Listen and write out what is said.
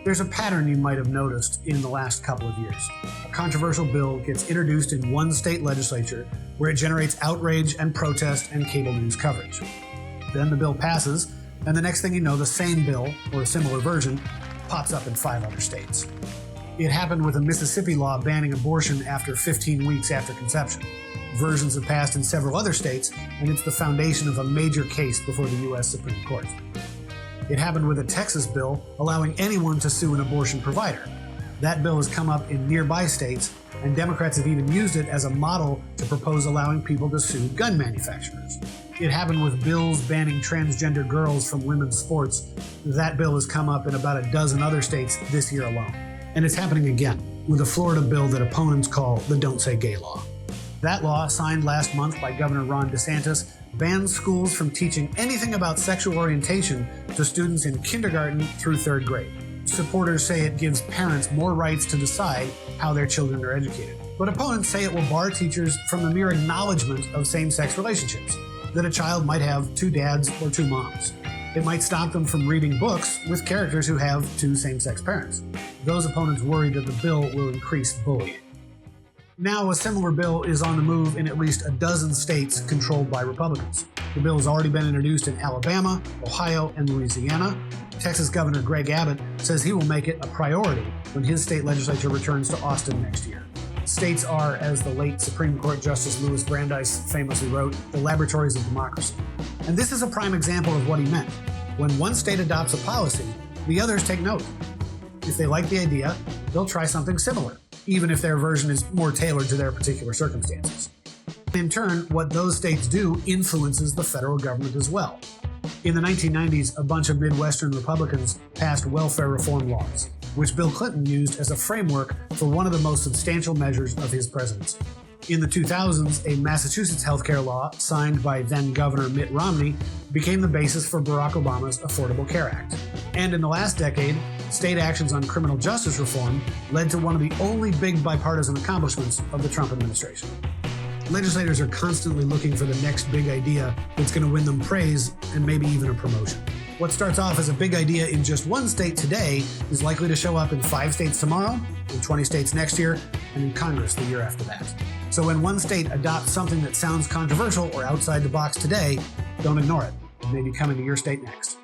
There's a pattern you might have noticed in the last couple of years. A controversial bill gets introduced in one state legislature where it generates outrage and protest and cable news coverage. Then the bill passes, and the next thing you know, the same bill, or a similar version, pops up in 5 other states. It happened with a Mississippi law banning abortion after 15 weeks after conception. Versions have passed in several other states, and it's the foundation of a major case before the U.S. Supreme Court. It happened with a Texas bill allowing anyone to sue an abortion provider. That bill has come up in nearby states, and Democrats have even used it as a model to propose allowing people to sue gun manufacturers. It happened with bills banning transgender girls from women's sports. That bill has come up in about a dozen other states this year alone. And it's happening again with a Florida bill that opponents call the Don't Say Gay law. That law, signed last month by Governor Ron DeSantis, bans schools from teaching anything about sexual orientation to students in kindergarten through 3rd grade. Supporters say it gives parents more rights to decide how their children are educated. But opponents say it will bar teachers from the mere acknowledgement of same-sex relationships, that a child might have 2 dads or 2 moms. It might stop them from reading books with characters who have 2 same-sex parents. Those opponents worry that the bill will increase bullying. Now, a similar bill is on the move in at least a dozen states controlled by Republicans. The bill has already been introduced in Alabama, Ohio, and Louisiana. Texas Governor Greg Abbott says he will make it a priority when his state legislature returns to Austin next year. States are, as the late Supreme Court Justice Louis Brandeis famously wrote, the laboratories of democracy. And this is a prime example of what he meant. When one state adopts a policy, the others take note. If they like the idea, they'll try something similar, even if their version is more tailored to their particular circumstances. In turn, what those states do influences the federal government as well. In the 1990s, a bunch of Midwestern Republicans passed welfare reform laws, which Bill Clinton used as a framework for one of the most substantial measures of his presidency. In the 2000s, a Massachusetts healthcare law, signed by then-Governor Mitt Romney, became the basis for Barack Obama's Affordable Care Act. And in the last decade, state actions on criminal justice reform led to one of the only big bipartisan accomplishments of the Trump administration. Legislators are constantly looking for the next big idea that's going to win them praise and maybe even a promotion. What starts off as a big idea in just one state today is likely to show up in 5 states tomorrow, in 20 states next year, and in Congress the year after that. So when one state adopts something that sounds controversial or outside the box today, don't ignore it. It may be coming to your state next.